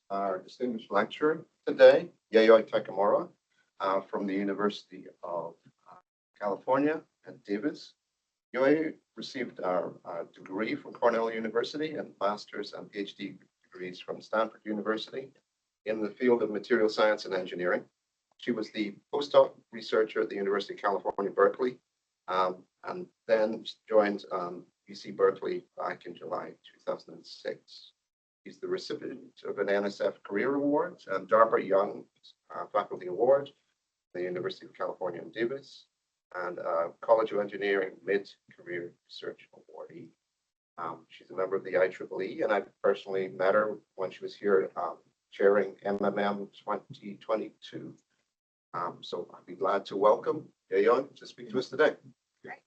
our distinguished lecturer today, Yayoi Takamura, from the University of California at Davis. Yayoi received our degree from Cornell University and master's and PhD degrees from Stanford University in the field of material science and engineering. She was the postdoc researcher at the University of California, Berkeley, and then joined UC Berkeley back in July 2006. He's the recipient of an NSF Career Award and DARPA Young Faculty Award at the University of California in Davis, and College of Engineering Mid-Career Research Awardee. She's a member of the IEEE, and I personally met her when she was here chairing MMM 2022. So I'd be glad to welcome Yayoi to speak to us today. Great.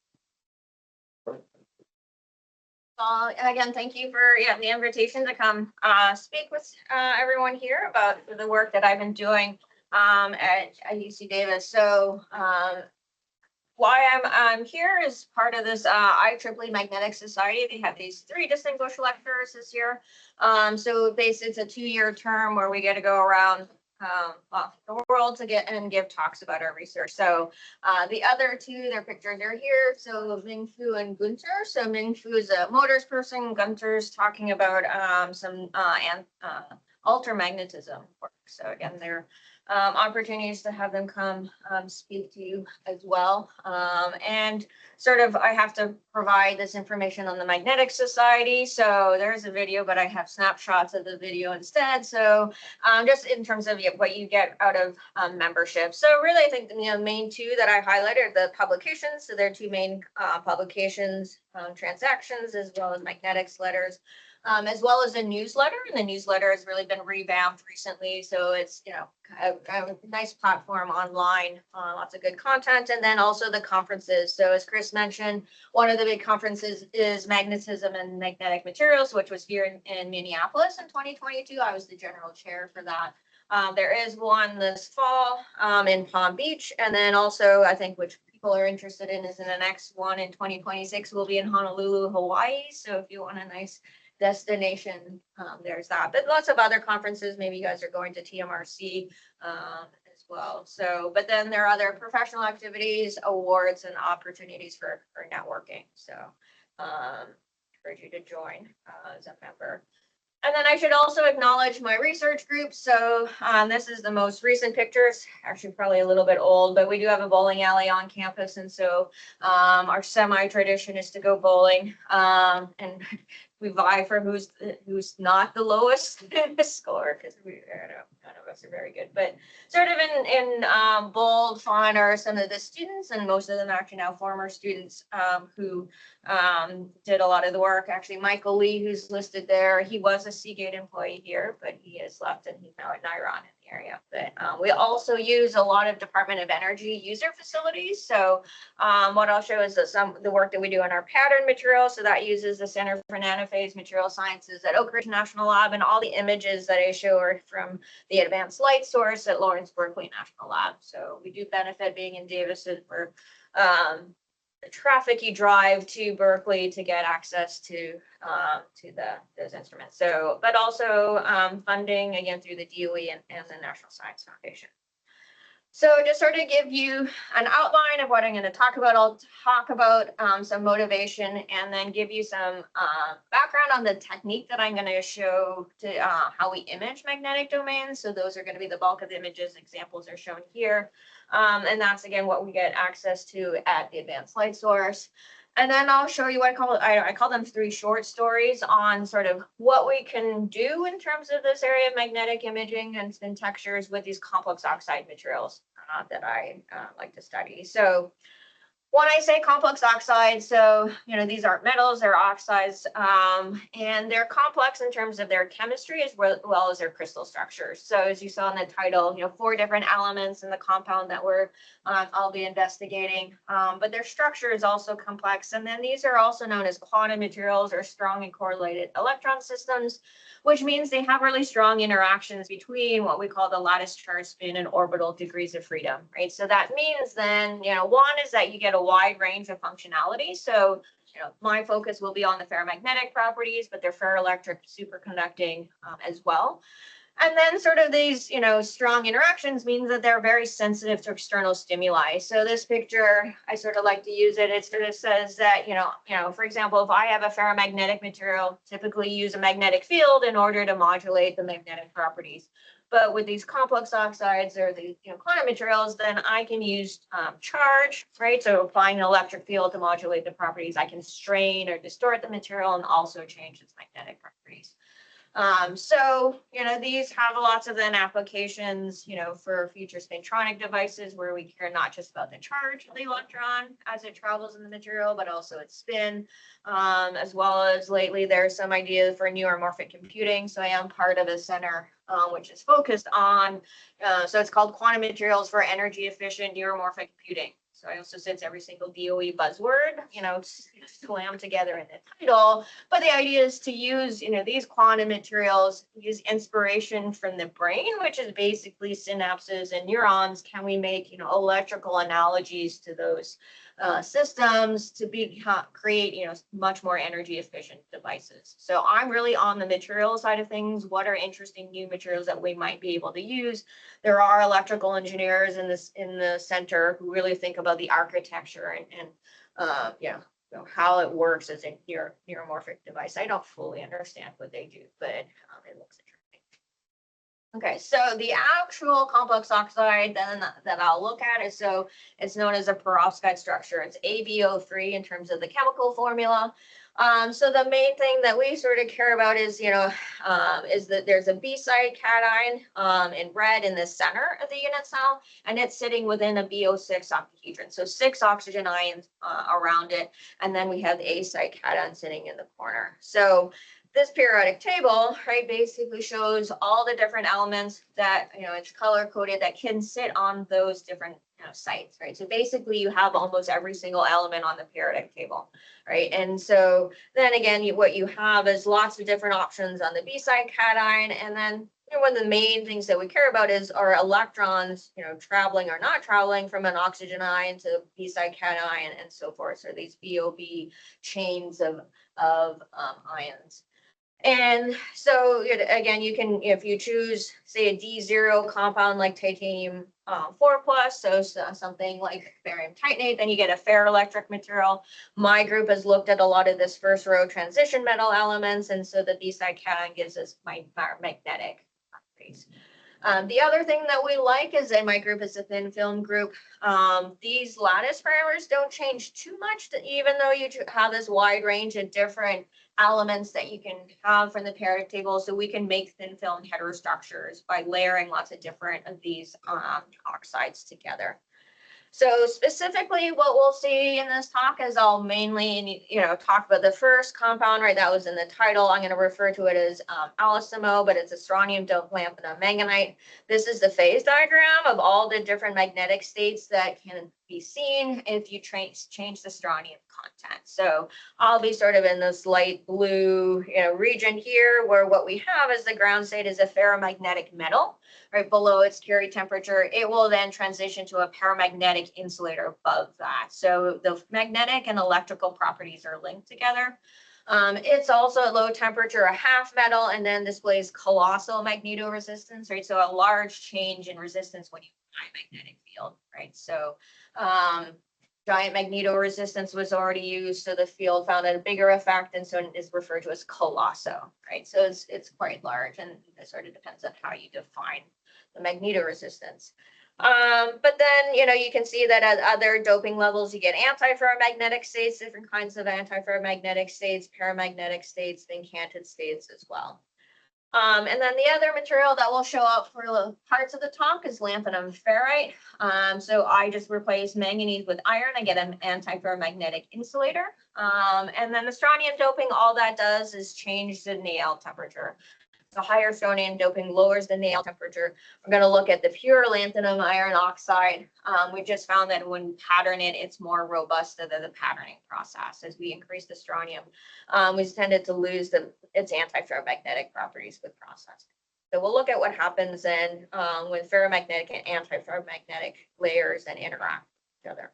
Well, again, thank you for the invitation to come speak with everyone here about the work that I've been doing at UC Davis. So why I'm here is part of this IEEE Magnetic Society. They have these 3 distinguished lecturers this year. So basically, it's a 2-year term where we get to go around the world to give talks about our research. So the other 2, their pictures are here. So Ming-Fu and Gunter. So Ming-Fu is a motors person. Gunter's talking about some ultramagnetism work. So again, they're opportunities to have them come speak to you as well. And sort of, I have to provide this information on the Magnetic Society. So there's a video, but I have snapshots of the video instead. So just in terms of what you get out of membership. So really, I think the main 2 that I highlighted are the publications. So there are 2 main publications, transactions, as well as magnetics letters. As well as a newsletter, and the newsletter has really been revamped recently. So it's a nice platform online, lots of good content, and then also the conferences. So as Chris mentioned, one of the big conferences is Magnetism and Magnetic Materials, which was here in Minneapolis in 2022. I was the general chair for that. There is one this fall in Palm Beach, and then also I think which people are interested in is in the next one in 2026 will be in Honolulu, Hawaii. So if you want a nice destination, there's that, but lots of other conferences. Maybe you guys are going to TMRC as well. So, but then there are other professional activities, awards, and opportunities for networking. So encourage you to join as a member. And then I should also acknowledge my research group. So this is the most recent pictures, actually probably a little bit old, but we do have a bowling alley on campus. And so our semi-tradition is to go bowling, and we vie for who's not the lowest score, because none of us are very good. But sort of in bold font are some of the students, and most of them are actually now former students who did a lot of the work. Actually, Michael Lee, who's listed there, he was a Seagate employee here, but he has left and he's now at Niron in the area. But we also use a lot of Department of Energy user facilities. So what I'll show is the work that we do on our pattern material. So that uses the Center for Nanophase Material Sciences at Oak Ridge National Lab, and all the images that I show are from the Advanced Light Source at Lawrence Berkeley National Lab. So we do benefit being in Davis for the traffic you drive to Berkeley to get access to those instruments. So, but also funding again through the DOE and the National Science Foundation. So to sort of give you an outline of what I'm going to talk about, I'll talk about some motivation and then give you some background on the technique that I'm going to show to how we image magnetic domains. So those are going to be the bulk of the images. Examples are shown here. And that's, again, what we get access to at the Advanced Light Source. And then I'll show you what I call them 3 short stories on sort of what we can do in terms of this area of magnetic imaging and spin textures with these complex oxide materials that I like to study. So when I say complex oxides, so, these aren't metals, they're oxides, and they're complex in terms of their chemistry as well as their crystal structures. So as you saw in the title, 4 different elements in the compound that I'll be investigating, but their structure is also complex. And then these are also known as quantum materials or strongly correlated electron systems, which means they have really strong interactions between what we call the lattice charge spin and orbital degrees of freedom, right? So that means then, one is that you get a wide range of functionality. So, my focus will be on the ferromagnetic properties, but they're ferroelectric superconducting as well. And then sort of these, strong interactions means that they're very sensitive to external stimuli. So this picture, I sort of like to use it. It sort of says that, for example, if I have a ferromagnetic material, typically use a magnetic field in order to modulate the magnetic properties. But with these complex oxides or the quantum materials, then I can use charge, right? So applying an electric field to modulate the properties. I can strain or distort the material and also change its magnetic properties. So, these have lots of then applications, for future spintronic devices where we care not just about the charge of the electron as it travels in the material, but also its spin, as well as lately there's some ideas for neuromorphic computing. So I am part of a center which is focused on, so it's called Quantum Materials for Energy Efficient Neuromorphic Computing. So I also said every single DOE buzzword, slammed together in the title. But the idea is to use, these quantum materials, use inspiration from the brain, which is basically synapses and neurons. Can we make, electrical analogies to those systems to create, much more energy efficient devices. So I'm really on the material side of things. What are interesting new materials that we might be able to use? There are electrical engineers in the center who really think about the architecture and how it works as a neuromorphic device. I don't fully understand what they do, but it looks interesting. Okay, so the actual complex oxide then that I'll look at is, so it's known as a perovskite structure. It's AbO3 in terms of the chemical formula. So the main thing that we sort of care about is, is that there's a B side cation in red in the center of the unit cell, and it's sitting within a BO6 octahedron. So 6 oxygen ions around it, and then we have the A side cation sitting in the corner. So this periodic table, right, basically shows all the different elements that, it's color coded that can sit on those different sites, right? So basically you have almost every single element on the periodic table, right? And so then again, what you have is lots of different options on the B side cation. And then one of the main things that we care about is are electrons, traveling or not traveling from an oxygen ion to B side cation and so forth. So these BOB chains of ions. And so again, you can, if you choose, say, a D0 compound like titanium 4+, so something like barium titanate, then you get a ferroelectric material. My group has looked at a lot of this first row transition metal elements, and so the B side cation gives us magnetic properties. The other thing that we like is, in my group is a thin film group. These lattice parameters don't change too much, even though you have this wide range of different elements that you can have from the periodic table. So we can make thin film heterostructures by layering lots of different of these oxides together. So specifically what we'll see in this talk is I'll mainly, talk about the first compound, right? That was in the title. I'm going to refer to it as LSMO, but it's a strontium doped lanthanum manganite. This is the phase diagram of all the different magnetic states that can be seen if you change the strontium content. So I'll be sort of in this light blue, region here, where what we have is the ground state is a ferromagnetic metal. Right below its Curie temperature, it will then transition to a paramagnetic insulator above that. So the magnetic and electrical properties are linked together. It's also at low temperature a half metal and then displays colossal magnetoresistance, right? So a large change in resistance when you apply a magnetic field, right? So giant magnetoresistance was already used, so the field found a bigger effect, and so it is referred to as colossal, right? So it's quite large, and it sort of depends on how you define the magnetoresistance. But then, you can see that at other doping levels, you get antiferromagnetic states, different kinds of antiferromagnetic states, paramagnetic states, vincanted states as well. And then the other material that will show up for the parts of the talk is lanthanum ferrite. So I just replace manganese with iron. I get an antiferromagnetic insulator. And then the strontium doping, all that does is change the Néel temperature. So higher strontium doping lowers the Néel temperature. We're going to look at the pure lanthanum iron oxide. We just found that when pattern it, it's more robust than the patterning process. As we increase the strontium, we tended to lose its antiferromagnetic properties with processing. So we'll look at what happens then when ferromagnetic and antiferromagnetic layers and interact with each other.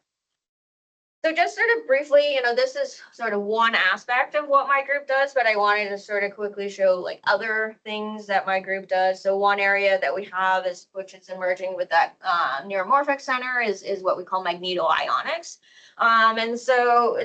So just sort of briefly, this is sort of one aspect of what my group does, but I wanted to sort of quickly show like other things that my group does. So one area that we have is, which is emerging with that neuromorphic center is what we call magnetoionics. And so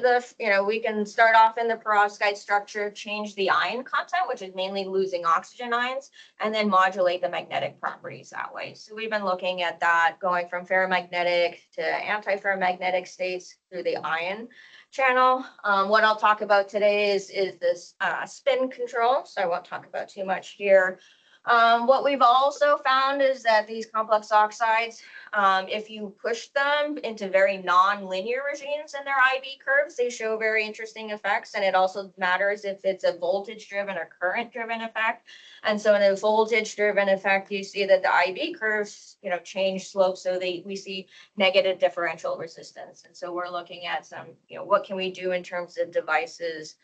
we can start off in the perovskite structure, change the ion content, which is mainly losing oxygen ions, and then modulate the magnetic properties that way. So we've been looking at that going from ferromagnetic to antiferromagnetic states through the ion channel. What I'll talk about today is this spin control. So I won't talk about too much here. What we've also found is that these complex oxides, if you push them into very non-linear regimes in their IB curves, they show very interesting effects. And it also matters if it's a voltage-driven or current-driven effect. And so in a voltage-driven effect, you see that the IB curves, change slope. So we see negative differential resistance. And so we're looking at some, what can we do in terms of devices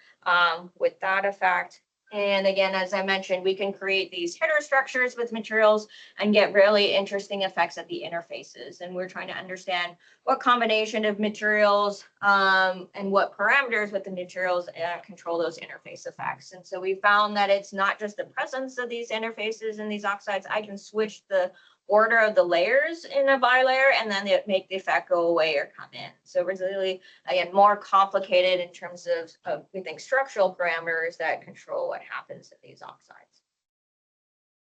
with that effect. And again, as I mentioned, we can create these header structures with materials and get really interesting effects at the interfaces. And we're trying to understand what combination of materials and what parameters with the materials control those interface effects. And so we found that it's not just the presence of these interfaces and these oxides. I can switch the order of the layers in a bilayer and then they make the effect go away or come in. So it's really, again, more complicated in terms of we think structural parameters that control what happens in these oxides.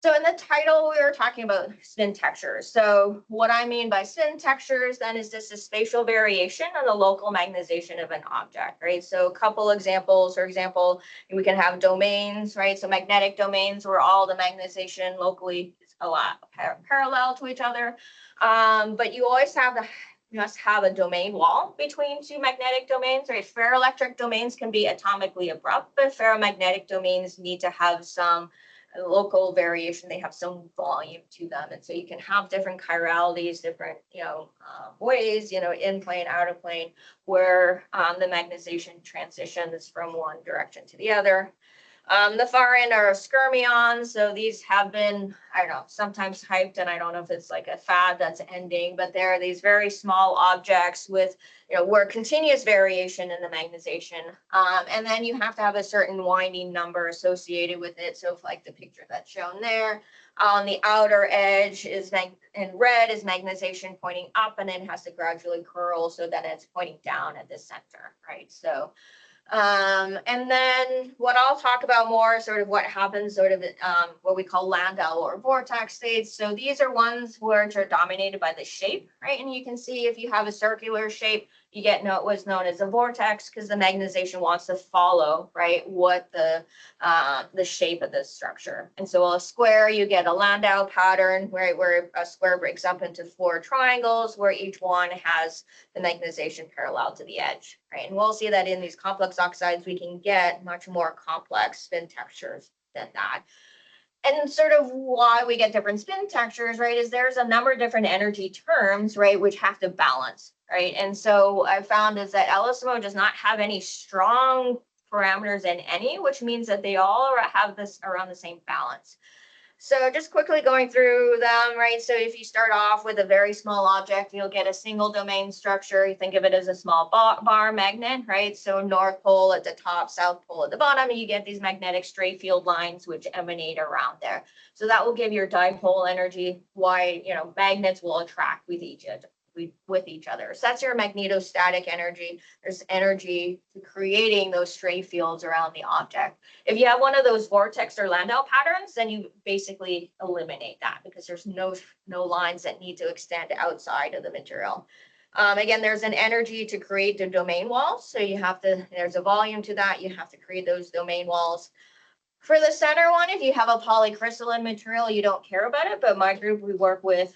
So in the title, we were talking about spin textures. So what I mean by spin textures then is this a spatial variation on the local magnetization of an object, right? So a couple examples, for example, we can have domains, right? So magnetic domains where all the magnetization locally a lot parallel to each other, but you always must have a domain wall between two magnetic domains, right? Ferroelectric domains can be atomically abrupt, but ferromagnetic domains need to have some local variation. They have some volume to them, and so you can have different chiralities, different ways, in plane, out of plane, where the magnetization transitions from one direction to the other. The far end are skyrmions. So these have been, sometimes hyped, and I don't know if it's like a fad that's ending, but they're these very small objects with, where continuous variation in the magnetization. And then you have to have a certain winding number associated with it. So if, like the picture that's shown there, on the outer edge is in red is magnetization pointing up, and then has to gradually curl so that it's pointing down at the center, right? So and then what I'll talk about more is sort of what happens what we call Landau or vortex states. So these are ones which are dominated by the shape, right? And you can see if you have a circular shape, you get what's known as a vortex because the magnetization wants to follow, right, what the shape of the structure. And so a square, you get a Landau pattern, right, where a square breaks up into 4 triangles where each one has the magnetization parallel to the edge, right? And we'll see that in these complex oxides, we can get much more complex spin textures than that. And sort of why we get different spin textures, right, is there's a number of different energy terms, right, which have to balance, right? And so I found is that LSMO does not have any strong parameters in any, which means that they all have this around the same balance. So just quickly going through them, right? So if you start off with a very small object, you'll get a single domain structure. You think of it as a small bar magnet, right? So North Pole at the top, South Pole at the bottom, and you get these magnetic stray field lines which emanate around there. So that will give your dipole energy, why, magnets will attract with each other. So that's your magnetostatic energy. There's energy to creating those stray fields around the object. If you have one of those vortex or Landau patterns, then you basically eliminate that because there's no lines that need to extend outside of the material. Again, there's an energy to create the domain walls. So there's a volume to that. You have to create those domain walls. For the center one, if you have a polycrystalline material, you don't care about it. But my group, we work with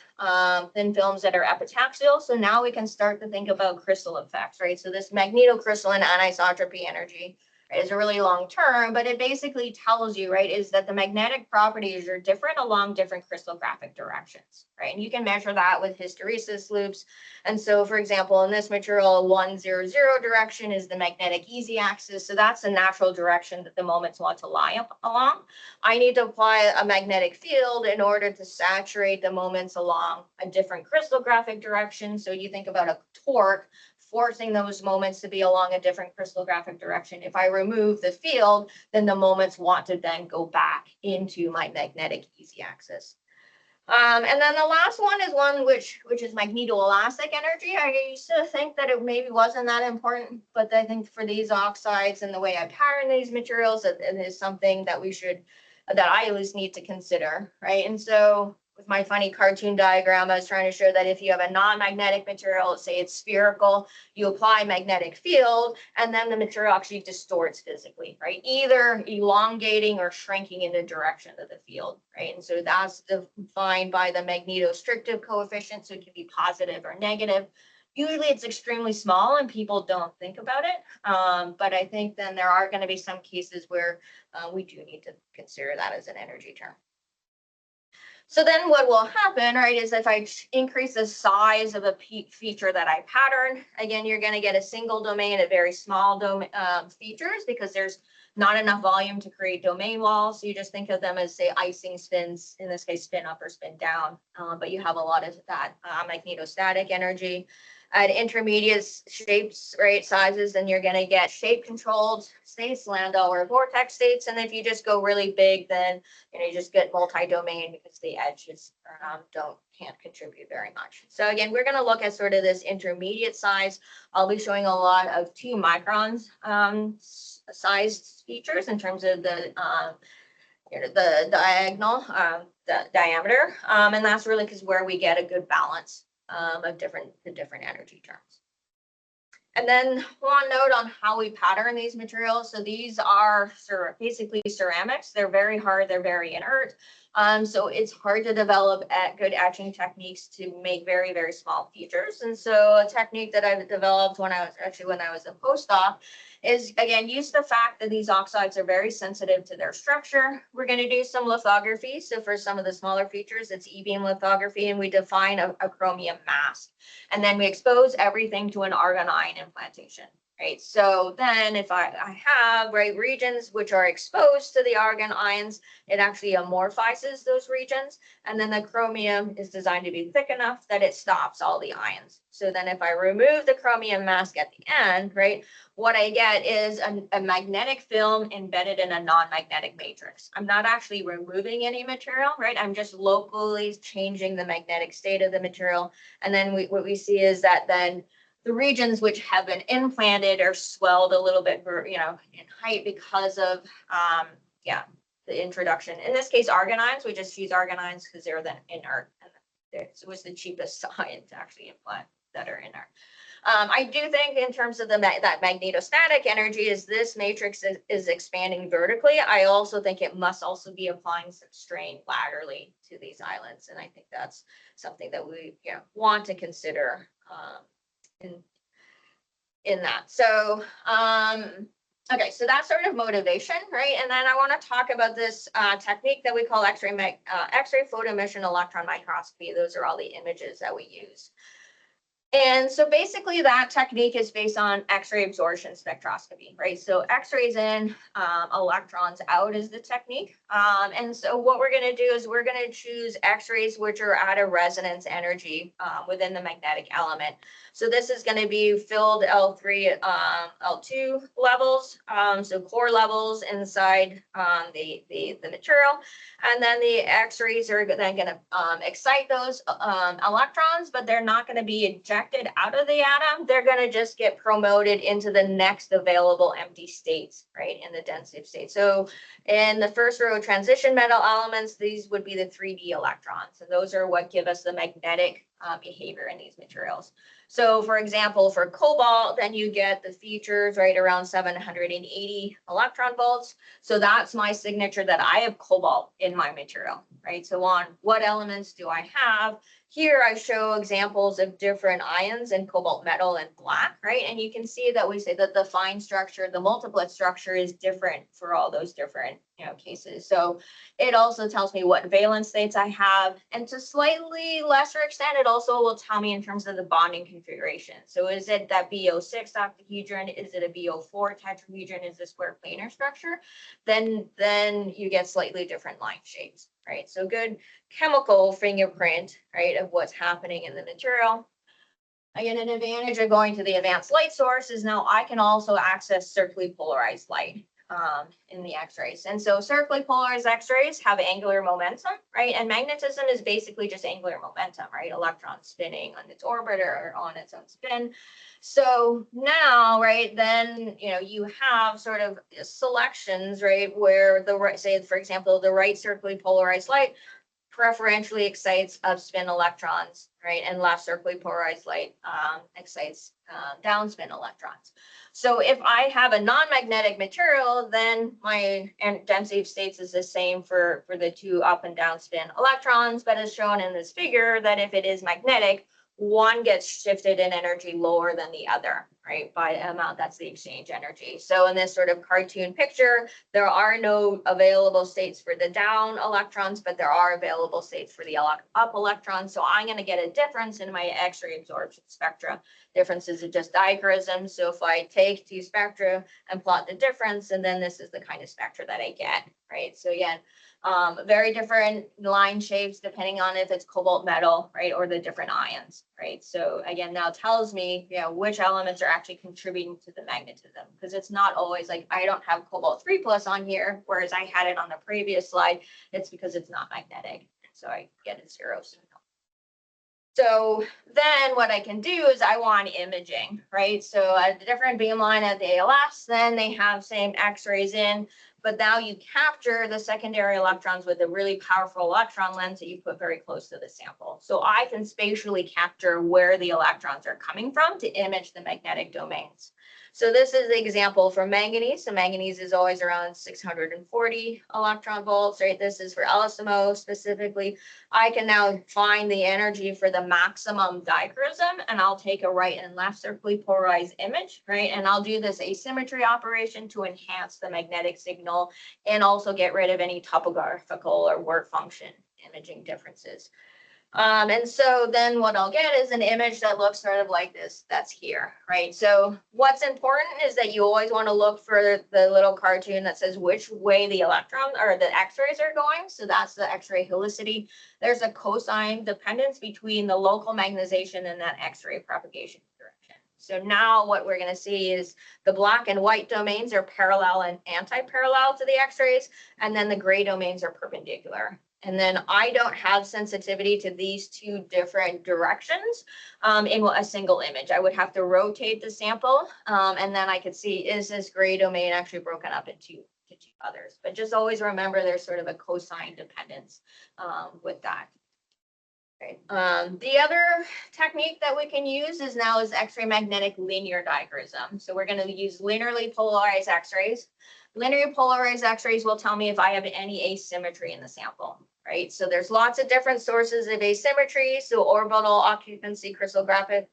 thin films that are epitaxial. So now we can start to think about crystal effects, right? So this magnetocrystalline anisotropy energy is a really long term, but it basically tells you, right, is that the magnetic properties are different along different crystallographic directions, right? And you can measure that with hysteresis loops. And so, for example, in this material, 100 direction is the magnetic easy axis. So that's the natural direction that the moments want to lie up along. I need to apply a magnetic field in order to saturate the moments along a different crystallographic direction. So you think about a torque forcing those moments to be along a different crystallographic direction. If I remove the field, then the moments want to then go back into my magnetic easy axis. And then the last one is one which is magnetoelastic energy. I used to think that it maybe wasn't that important, but I think for these oxides and the way I pattern these materials, it is something that that I at least need to consider, right? And so with my funny cartoon diagram, I was trying to show that if you have a non-magnetic material, let's say it's spherical, you apply magnetic field, and then the material actually distorts physically, right? Either elongating or shrinking in the direction of the field, right? And so that's defined by the magnetostrictive coefficient, so it can be positive or negative. Usually it's extremely small and people don't think about it, but I think then there are going to be some cases where we do need to consider that as an energy term. So then what will happen, right, is if I increase the size of a feature that I pattern, again, you're going to get a single domain of very small features because there's not enough volume to create domain walls. So you just think of them as, say, icing spins, in this case, spin up or spin down, but you have a lot of that magnetostatic energy. At intermediate shapes, right, sizes, then you're going to get shape controlled states, Landau or vortex states. And if you just go really big, then you just get multi-domain because the edges can't contribute very much. So again, we're going to look at sort of this intermediate size. I'll be showing a lot of 2 microns sized features in terms of the diagonal, the diameter, and that's really because where we get a good balance of the different energy terms. And then one note on how we pattern these materials. So these are basically ceramics. They're very hard. They're very inert. So it's hard to develop good etching techniques to make very, very small features. And so a technique that I've developed when I was a postdoc is, again, use the fact that these oxides are very sensitive to their structure. We're going to do some lithography. So for some of the smaller features, it's E-beam lithography, and we define a chromium mask. And then we expose everything to an argon ion implantation. Right. So then if I have regions which are exposed to the argon ions, it actually amorphizes those regions. And then the chromium is designed to be thick enough that it stops all the ions. So then if I remove the chromium mask at the end, right, what I get is a magnetic film embedded in a non-magnetic matrix. I'm not actually removing any material, right? I'm just locally changing the magnetic state of the material. And then what we see is that then the regions which have been implanted are swelled a little bit, in height because of, the introduction. In this case, argon ions. We just use argon ions because they're then inert. And it was the cheapest ion to actually implant that are inert. I do think in terms of that magnetostatic energy, is this matrix is expanding vertically. I also think it must also be applying some strain laterally to these islands. And I think that's something that we want to consider in that. So okay, so that's sort of motivation, right? And then I want to talk about this technique that we call X-ray photoemission electron microscopy. Those are all the images that we use. And so basically that technique is based on X-ray absorption spectroscopy, right? So X-rays in, electrons out is the technique. And so what we're going to do is we're going to choose X-rays which are at a resonance energy within the magnetic element. So this is going to be filled L3, L2 levels, so core levels inside the material. And then the X-rays are then going to excite those electrons, but they're not going to be ejected out of the atom. They're going to just get promoted into the next available empty states, right, in the density state. So in the first row of transition metal elements, these would be the 3D electrons. And those are what give us the magnetic behavior in these materials. So for example, for cobalt, then you get the features right around 780 electron volts. So that's my signature that I have cobalt in my material, right? So on what elements do I have? Here I show examples of different ions in cobalt metal and black, right? And you can see that we say that the fine structure, the multiplet structure is different for all those different cases. So it also tells me what valence states I have. And to slightly lesser extent, it also will tell me in terms of the bonding configuration. So is it that BO6 octahedron? Is it a BO4 tetrahedron? Is it a square planar structure? Then you get slightly different line shapes, right? So good chemical fingerprint, right, of what's happening in the material. Again, an advantage of going to the advanced light source is now I can also access circularly polarized light in the X-rays. And so circularly polarized X-rays have angular momentum, right? And magnetism is basically just angular momentum, right? Electron spinning on its orbit or on its own spin. So now, right, then, you have sort of selections, right, where the right, say, for example, the right circularly polarized light preferentially excites upspin electrons, right? And left circularly polarized light excites downspin electrons. So if I have a non-magnetic material, then my density of states is the same for the two up and down spin electrons, but as shown in this figure, that if it is magnetic, one gets shifted in energy lower than the other, right? By amount, that's the exchange energy. So in this sort of cartoon picture, there are no available states for the down electrons, but there are available states for the up electrons. So I'm going to get a difference in my X-ray absorption spectra. Differences are just dichroism. So if I take two spectra and plot the difference, and then this is the kind of spectra that I get, right? So again, very different line shapes depending on if it's cobalt metal, right, or the different ions, right? So again, now tells me, which elements are actually contributing to the magnetism, because it's not always like I don't have cobalt 3+ on here, whereas I had it on the previous slide. It's because it's not magnetic, so I get a 0 signal. So then what I can do is I want imaging, right? So at the different beamline at the ALS, then they have same X-rays in, but now you capture the secondary electrons with a really powerful electron lens that you put very close to the sample. So I can spatially capture where the electrons are coming from to image the magnetic domains. So this is the example for manganese. So manganese is always around 640 electron volts, right? This is for LSMO specifically. I can now find the energy for the maximum dichroism, and I'll take a right and left circularly polarized image, right? And I'll do this asymmetry operation to enhance the magnetic signal and also get rid of any topographical or work function imaging differences. And so then what I'll get is an image that looks sort of like this. That's here, right? So what's important is that you always want to look for the little cartoon that says which way the electron or the X-rays are going. So that's the X-ray helicity. There's a cosine dependence between the local magnetization and that X-ray propagation direction. So now what we're going to see is the black and white domains are parallel and anti-parallel to the X-rays, and then the gray domains are perpendicular. And then I don't have sensitivity to these two different directions in a single image. I would have to rotate the sample, and then I could see, is this gray domain actually broken up into two others? But just always remember there's sort of a cosine dependence with that. Okay. The other technique that we can use is X-ray magnetic linear dichroism. So we're going to use linearly polarized X-rays. Linearly polarized X-rays will tell me if I have any asymmetry in the sample, right? So there's lots of different sources of asymmetry. So orbital, occupancy, crystallographic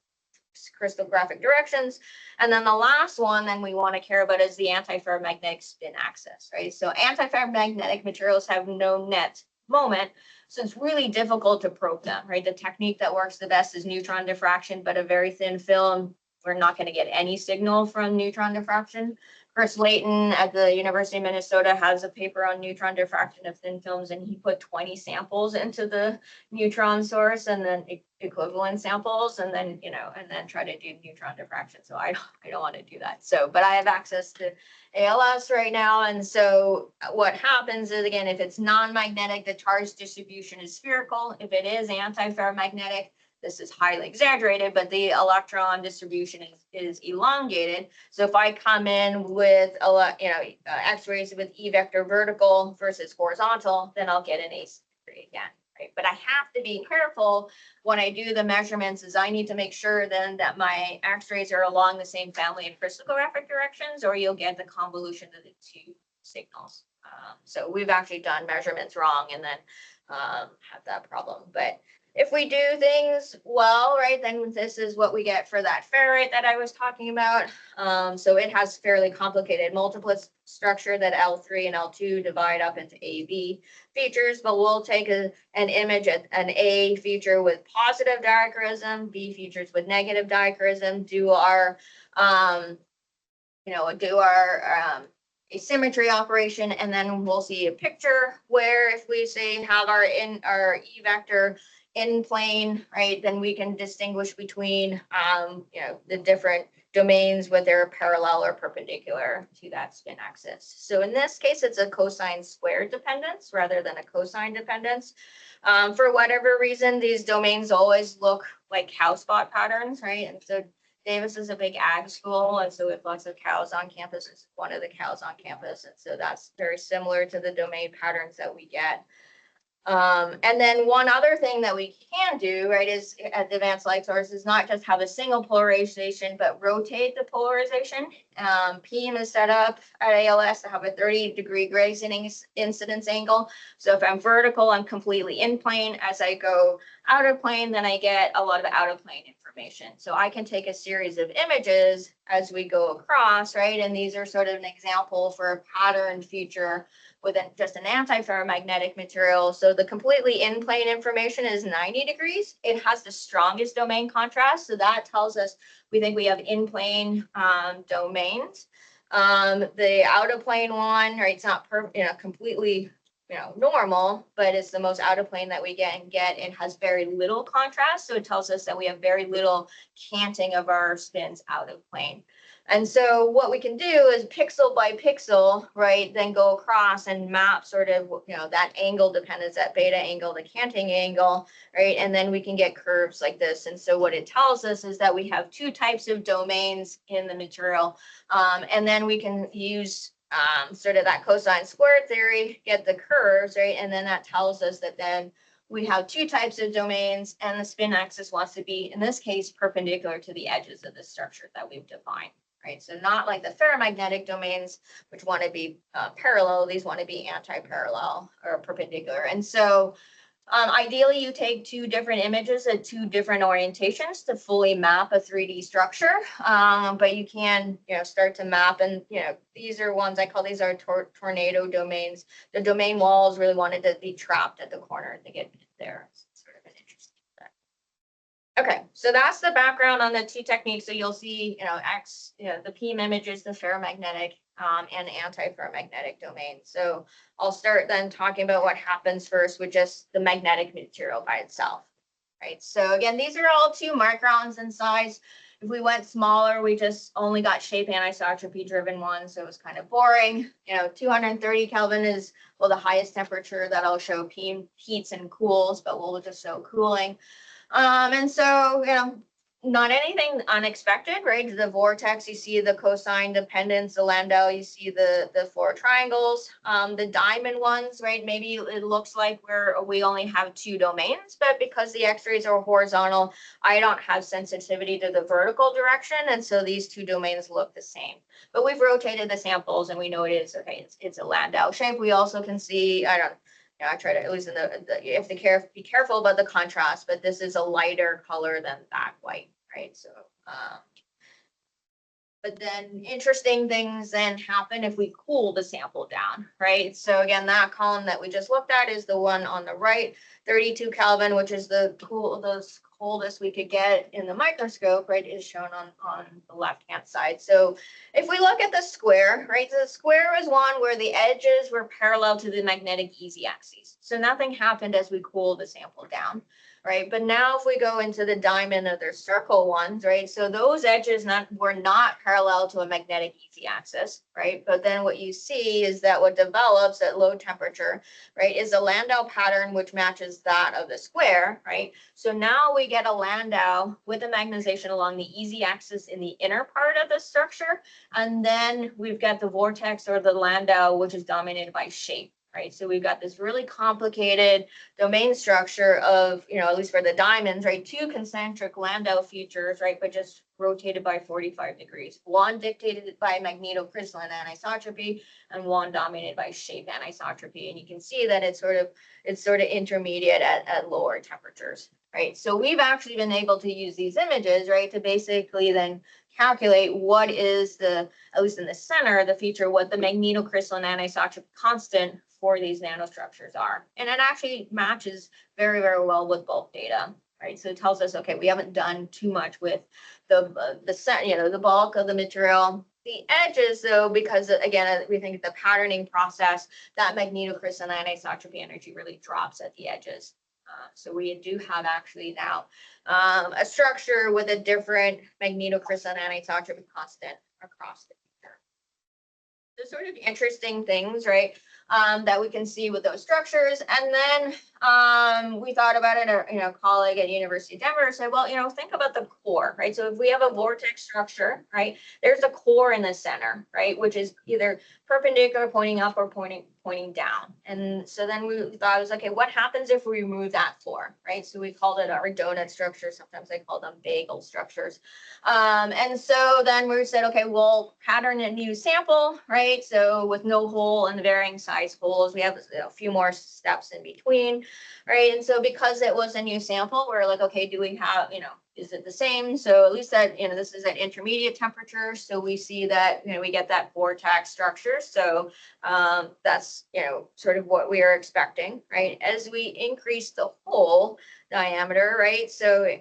directions. And then the last one then we want to care about is the antiferromagnetic spin axis, right? So antiferromagnetic materials have no net moment. So it's really difficult to probe them, right? The technique that works the best is neutron diffraction, but a very thin film, we're not going to get any signal from neutron diffraction. Chris Layton at the University of Minnesota has a paper on neutron diffraction of thin films, and he put 20 samples into the neutron source and then equivalent samples, and then, and then try to do neutron diffraction. So I don't want to do that. So, but I have access to ALS right now. And so what happens is, again, if it's non-magnetic, the charge distribution is spherical. If it is antiferromagnetic, this is highly exaggerated, but the electron distribution is elongated. So if I come in with X-rays with E vector vertical versus horizontal, then I'll get an asymmetry again, right? But I have to be careful when I do the measurements, is I need to make sure then that my X-rays are along the same family of crystallographic directions, or you'll get the convolution of the two signals. So we've actually done measurements wrong and then have that problem. But if we do things well, right, then this is what we get for that ferrite that I was talking about. So it has fairly complicated multiplet structure that L3 and L2 divide up into A, B features, but we'll take an image at an A feature with positive dichroism, B features with negative dichroism, do our asymmetry operation, and then we'll see a picture where if we say have our E vector in plane, right, then we can distinguish between, the different domains, whether they're parallel or perpendicular to that spin axis. So in this case, it's a cosine squared dependence rather than a cosine dependence. For whatever reason, these domains always look like cow spot patterns, right? And so Davis is a big ag school, and so we have lots of cows on campus. It's one of the cows on campus, and so that's very similar to the domain patterns that we get. And then one other thing that we can do, right, is at the advanced light source is not just have a single polarization, but rotate the polarization. PEAM is set up at ALS to have a 30-degree grazing incidence angle. So if I'm vertical, I'm completely in plane. As I go out of plane, then I get a lot of out of plane information. So I can take a series of images as we go across, right? And these are sort of an example for a pattern feature with just an antiferromagnetic material. So the completely in plane information is 90 degrees. It has the strongest domain contrast. So that tells us we think we have in plane domains. The out of plane one, right, it's not completely normal, but it's the most out of plane that we get. It has very little contrast. So it tells us that we have very little canting of our spins out of plane. And so what we can do is pixel by pixel, right, then go across and map sort of, that angle dependence, that beta angle, the canting angle, right? And then we can get curves like this. And so what it tells us is that we have two types of domains in the material. And then we can use sort of that cosine squared theory, get the curves, right? And then that tells us that then we have two types of domains, and the spin axis wants to be, in this case, perpendicular to the edges of the structure that we've defined. Right, so not like the ferromagnetic domains, which want to be parallel. These want to be anti-parallel or perpendicular. And so ideally, you take two different images at two different orientations to fully map a 3D structure. But you can, start to map, and these are ones I call these are tornado domains. The domain walls really wanted to be trapped at the corner to get there. It's sort of an interesting thing. Okay, so that's the background on the two techniques. So you'll see, the PEAM images, the ferromagnetic and antiferromagnetic domain. So I'll start then talking about what happens first with just the magnetic material by itself, right? So again, these are all 2 microns in size. If we went smaller, we just only got shape anisotropy driven ones, so it was kind of boring. 230 Kelvin is, well, the highest temperature that I'll show PEAM heats and cools, but we'll just show cooling. And so, not anything unexpected, right? The vortex, you see the cosine dependence, the Landau, you see the 4 triangles. The diamond ones, right? Maybe it looks like we only have 2 domains, but because the x-rays are horizontal, I don't have sensitivity to the vertical direction. And so these 2 domains look the same. But we've rotated the samples and we know it is, okay, it's a Landau shape. We also can see, I try to, at least in you have to be careful about the contrast, but this is a lighter color than that white, right? So, but then interesting things then happen if we cool the sample down, right? So again, that column that we just looked at is the one on the right, 32 Kelvin, which is the coldest we could get in the microscope, right, is shown on the left-hand side. So if we look at the square, right, the square is one where the edges were parallel to the magnetic easy axis. So nothing happened as we cooled the sample down, right? But now if we go into the diamond or the circle ones, right, so those edges were not parallel to a magnetic easy axis, right? But then what you see is that what develops at low temperature, right, is a Landau pattern which matches that of the square, right? So now we get a Landau with a magnetization along the easy axis in the inner part of the structure. And then we've got the vortex or the Landau, which is dominated by shape, right? So we've got this really complicated domain structure of, at least for the diamonds, right? 2 concentric Landau features, right? But just rotated by 45 degrees. One dictated by magnetocrystalline anisotropy and one dominated by shape anisotropy. And you can see that it's sort of intermediate at lower temperatures, right? So we've actually been able to use these images, right, to basically then calculate what is at least in the center, the feature, what the magnetocrystalline anisotropy constant for these nanostructures are. And it actually matches very, very well with bulk data, right? So it tells us, okay, we haven't done too much with the bulk of the material. The edges, though, because again, we think the patterning process, that magnetocrystalline anisotropy energy really drops at the edges. So we do have actually now a structure with a different magnetocrystalline anisotropy constant across the picture. The sort of interesting things, right, that we can see with those structures. And then we thought about it, a colleague at University of Denver said, well, think about the core, right? So if we have a vortex structure, right, there's a core in the center, right, which is either perpendicular pointing up or pointing down. And so then we thought it was, okay, what happens if we remove that core, right? So we called it our donut structure. Sometimes I call them bagel structures. And so then we said, okay, we'll pattern a new sample, right? So with no hole and varying size holes, we have a few more steps in between, right? And so because it was a new sample, we're like, okay, do we have, is it the same? So at least that, this is at intermediate temperature. So we see that, we get that vortex structure. So that's, sort of what we are expecting, right? As we increase the hole diameter, right? So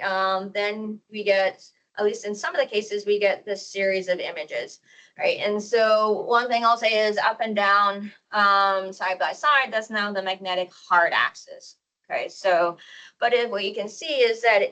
then we get, at least in some of the cases, we get this series of images, right? And so one thing I'll say is up and down, side by side, that's now the magnetic hard axis. Okay, so, but what you can see is that,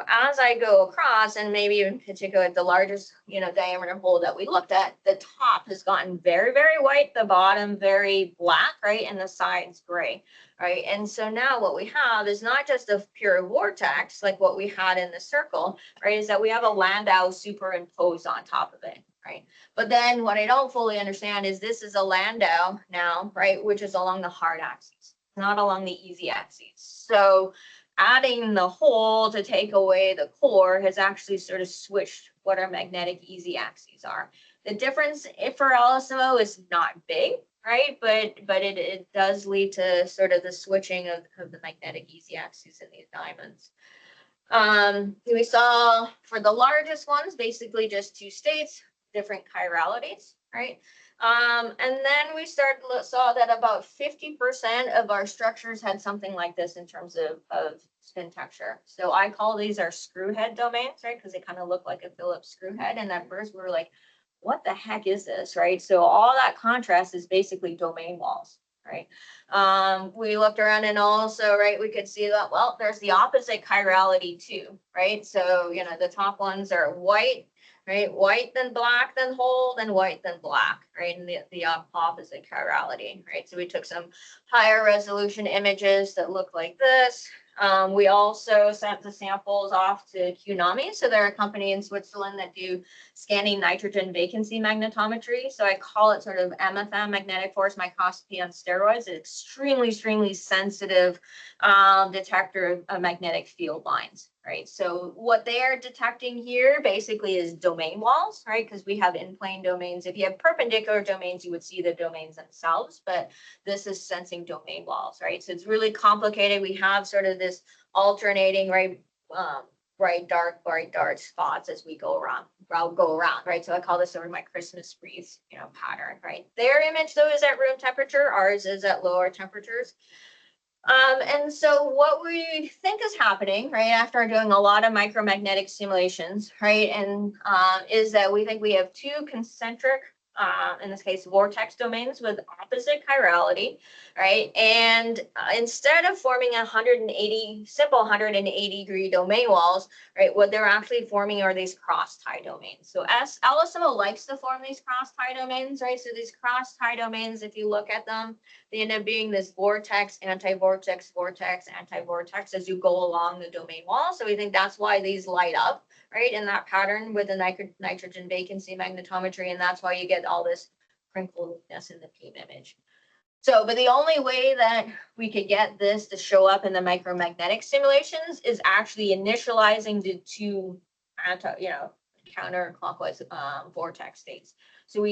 as I go across, and maybe in particular the largest, diameter hole that we looked at, the top has gotten very, very white, the bottom very black, right, and the sides gray, right? And so now what we have is not just a pure vortex, like what we had in the circle, right, is that we have a Landau superimposed on top of it, right? But then what I don't fully understand is this is a Landau now, right, which is along the hard axis, not along the easy axis. So adding the hole to take away the core has actually sort of switched what our magnetic easy axes are. The difference for LSMO is not big, right? But it does lead to sort of the switching of the magnetic easy axes in these diamonds. We saw for the largest ones, basically just two states, different chiralities, right? And then we saw that about 50% of our structures had something like this in terms of spin texture. So I call these our screw head domains, right? Because they kind of look like a Phillips screw head. And at first we were like, what the heck is this, right? So all that contrast is basically domain walls, right? We looked around and also, right, we could see that, well, there's the opposite chirality too, right? So, the top ones are white, right? White, then black, then whole, then white, then black, right? And the opposite chirality, right? So we took some higher resolution images that look like this. We also sent the samples off to QNAMI. So they're a company in Switzerland that do scanning nitrogen vacancy magnetometry. So I call it sort of MFM, magnetic force microscopy on steroids. It's extremely, extremely sensitive detector of magnetic field lines, right? So what they are detecting here basically is domain walls, right? Because we have in-plane domains. If you have perpendicular domains, you would see the domains themselves, but this is sensing domain walls, right? So it's really complicated. We have sort of this alternating, right? Bright, dark spots as we go around, right? So I call this sort of my Christmas wreath, pattern, right? Their image though is at room temperature, ours is at lower temperatures. And so what we think is happening, right, after doing a lot of micromagnetic simulations, right, and is that we think we have two concentric, in this case, vortex domains with opposite chirality, right? And instead of forming 180, simple 180 degree domain walls, right, what they're actually forming are these cross tie domains. So LSMO likes to form these cross tie domains, right? So these cross tie domains, if you look at them, they end up being this vortex, anti-vortex, vortex, anti-vortex as you go along the domain wall. So we think that's why these light up, right, in that pattern with the nitrogen vacancy magnetometry. And that's why you get all this crinkledness in the beam image. So, but the only way that we could get this to show up in the micromagnetic simulations is actually initializing the two counterclockwise vortex states. So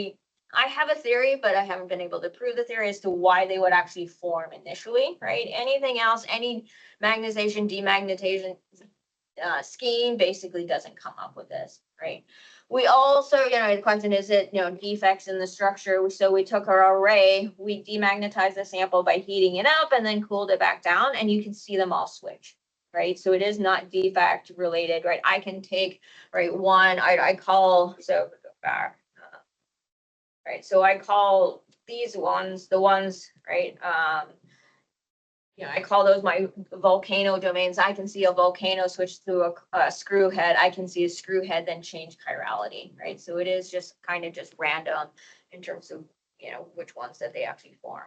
I have a theory, but I haven't been able to prove the theory as to why they would actually form initially, right? Anything else, any magnetization, demagnetization scheme basically doesn't come up with this, right? We also, the question is it, defects in the structure. So we took our array, we demagnetized the sample by heating it up and then cooled it back down, and you can see them all switch, right? So it is not defect related, right? I can take, right, one, I call, so go back. Right, so I call these ones, the ones, right, I call those my volcano domains. I can see a volcano switch through a screw head. I can see a screw head then change chirality, right? So it is just kind of just random in terms of, which ones that they actually form.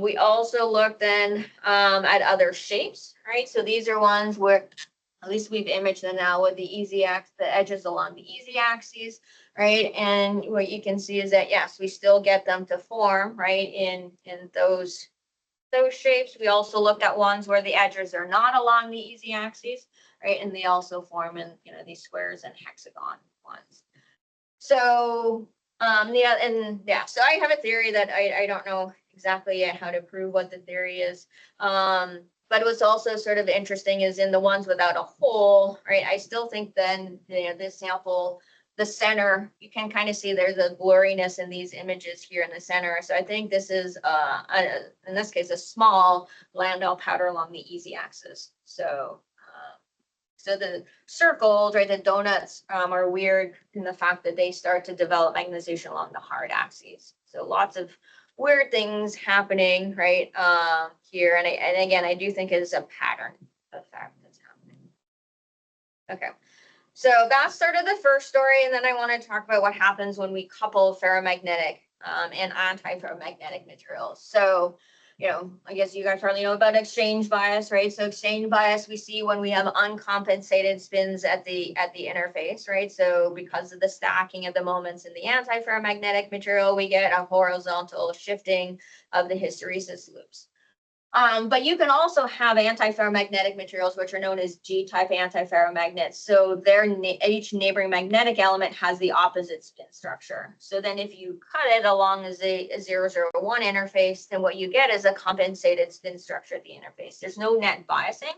We also look then at other shapes, right? So these are ones where at least we've imaged them now with the the edges along the easy axes, right? And what you can see is that, yes, we still get them to form, right, in those shapes. We also looked at ones where the edges are not along the easy axes, right? And they also form in, these squares and hexagon ones. So, so I have a theory that I don't know exactly yet how to prove what the theory is. But what's also sort of interesting is in the ones without a hole, right? I still think then, this sample, the center, you can kind of see there's a blurriness in these images here in the center. So I think this is, in this case, a small Landau pattern along the easy axis. So the circles, right, the donuts are weird in the fact that they start to develop magnetization along the hard axes. So lots of weird things happening, right, here. And again, I do think it is a pattern effect that's happening. Okay. So that's sort of the first story. And then I want to talk about what happens when we couple ferromagnetic and antiferromagnetic materials. So, I guess you guys probably know about exchange bias, right? So exchange bias we see when we have uncompensated spins at the interface, right? So because of the stacking of the moments in the antiferromagnetic material, we get a horizontal shifting of the hysteresis loops. But you can also have antiferromagnetic materials, which are known as G-type antiferromagnets. So each neighboring magnetic element has the opposite spin structure. So then if you cut it along as a 001 interface, then what you get is a compensated spin structure at the interface. There's no net biasing,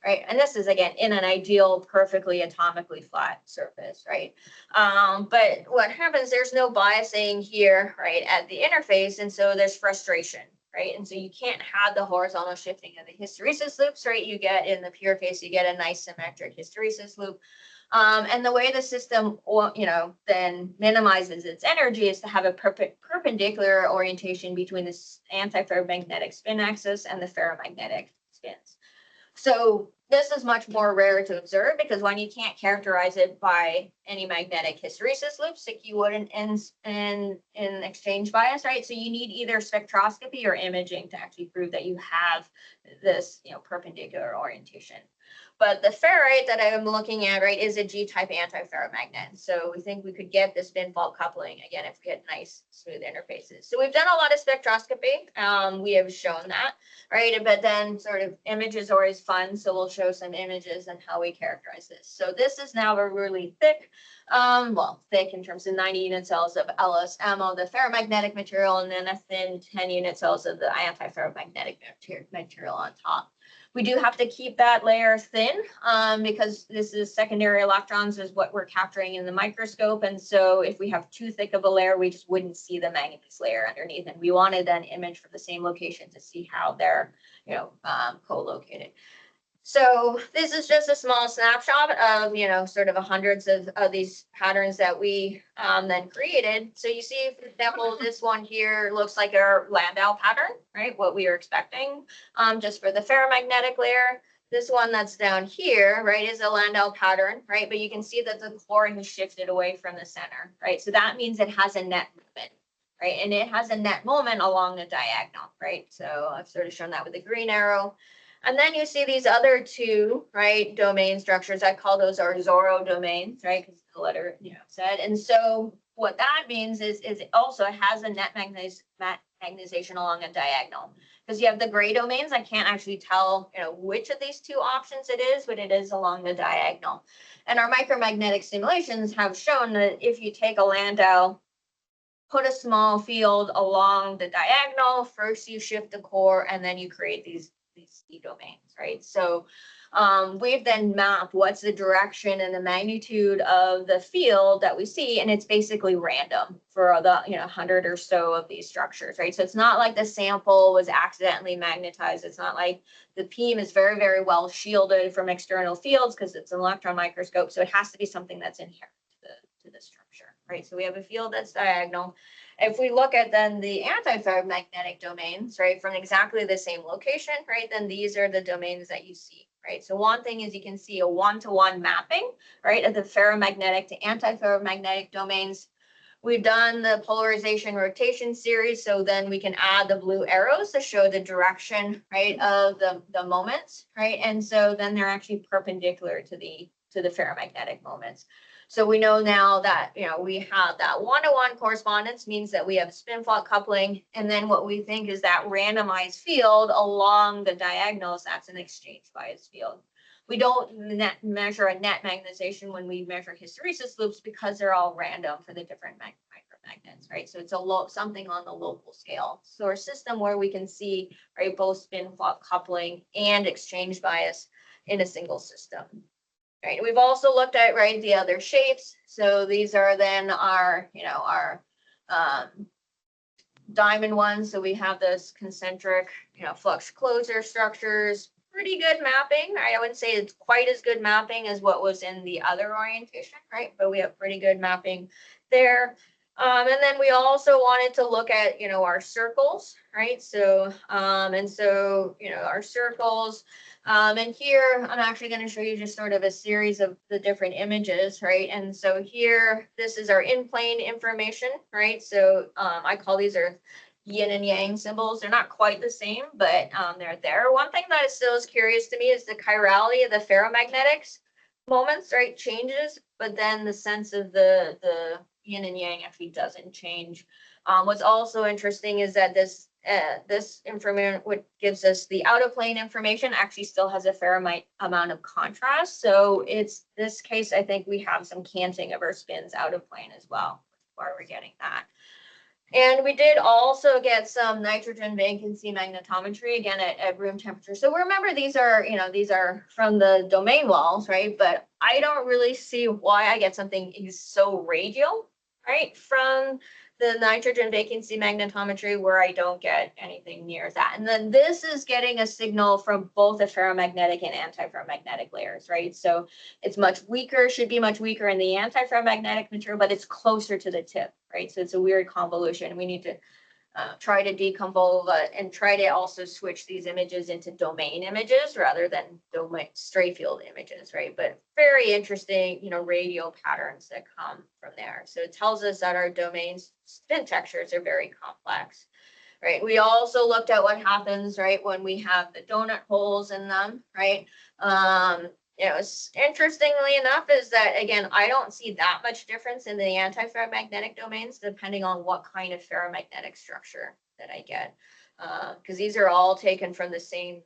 right? And this is, again, in an ideal, perfectly atomically flat surface, right? But what happens, there's no biasing here, right, at the interface. And so there's frustration. Right. And so you can't have the horizontal shifting of the hysteresis loops, right? You get in the pure case, you get a nice symmetric hysteresis loop. And the way the system, then minimizes its energy is to have a perpendicular orientation between this antiferromagnetic spin axis and the ferromagnetic spins. So this is much more rare to observe because when you can't characterize it by any magnetic hysteresis loops, like you would in exchange bias, right? So you need either spectroscopy or imaging to actually prove that you have this, perpendicular orientation. But the ferrite that I'm looking at, right, is a G-type antiferromagnet. So we think we could get the spin fault coupling, again, if we get nice, smooth interfaces. So we've done a lot of spectroscopy. We have shown that, right? But then sort of image is always fun. So we'll show some images and how we characterize this. So this is now a really thick, thick in terms of 90 unit cells of LSMO, the ferromagnetic material, and then a thin 10 unit cells of the antiferromagnetic material on top. We do have to keep that layer thin because this is secondary electrons is what we're capturing in the microscope. And so if we have too thick of a layer, we just wouldn't see the manganese layer underneath. And we wanted an image from the same location to see how they're, co-located. So this is just a small snapshot of, sort of hundreds of these patterns that we then created. So you see, for example, this one here looks like a Landau pattern, right? What we are expecting just for the ferromagnetic layer. This one that's down here, right, is a Landau pattern, right? But you can see that the core has shifted away from the center, right? So that means it has a net movement, right? And it has a net moment along the diagonal, right? So I've sort of shown that with the green arrow. And then you see these other two, right, domain structures. I call those our Zorro domains, right, because the letter, said. And so what that means is it also has a net magnetization along a diagonal. Because you have the gray domains, I can't actually tell, which of these two options it is, but it is along the diagonal. And our micromagnetic simulations have shown that if you take a Landau, put a small field along the diagonal, first you shift the core, and then you create these C domains, right? So we've then mapped what's the direction and the magnitude of the field that we see, and it's basically random for the 100 or so of these structures, right? So it's not like the sample was accidentally magnetized. It's not like the beam is very, very well shielded from external fields because it's an electron microscope. So it has to be something that's inherent to the structure, right? So we have a field that's diagonal. If we look at then the antiferromagnetic domains, right, from exactly the same location, right, then these are the domains that you see, right? So one thing is you can see a one-to-one mapping, right, of the ferromagnetic to antiferromagnetic domains. We've done the polarization rotation series, so then we can add the blue arrows to show the direction, right, of the moments, right? And so then they're actually perpendicular to the ferromagnetic moments. So we know now that, we have that one-to-one correspondence means that we have spin flock coupling. And then what we think is that randomized field along the diagonals, that's an exchange bias field. We don't measure a net magnetization when we measure hysteresis loops because they're all random for the different micromagnets, right? So it's something on the local scale. So our system where we can see, right, both spin flock coupling and exchange bias in a single system. Right. We've also looked at, right, the other shapes. So these are then our, diamond ones. So we have this concentric, flux closure structures, pretty good mapping, right? I wouldn't say it's quite as good mapping as what was in the other orientation, right? But we have pretty good mapping there. And then we also wanted to look at, our circles, right? So, our circles, and here I'm actually going to show you just sort of a series of the different images, right? And so here, this is our in-plane information, right? So I call these are yin and yang symbols. They're not quite the same, but they're there. One thing that is still curious to me is the chirality of the ferromagnetics moments, right, changes, but then the sense of the yin and yang actually doesn't change. What's also interesting is that this information, what gives us the out of plane information, actually still has a fair amount of contrast. So it's this case, I think we have some canting of our spins out of plane as well, where we're getting that. And we did also get some nitrogen vacancy magnetometry, again, at room temperature. So remember, these are from the domain walls, right? But I don't really see why I get something so radial, right, from the nitrogen vacancy magnetometry where I don't get anything near that. And then this is getting a signal from both the ferromagnetic and antiferromagnetic layers, right? So it's much weaker, should be much weaker in the antiferromagnetic material, but it's closer to the tip, right? So it's a weird convolution. We need to try to deconvolve and try to also switch these images into domain images rather than domain stray field images, right? But very interesting, radial patterns that come from there. So it tells us that our domains spin textures are very complex, right? We also looked at what happens, right, when we have the donut holes in them, right? Interestingly enough is that, again, I don't see that much difference in the antiferromagnetic domains depending on what kind of ferromagnetic structure that I get. Because these are all taken from the same,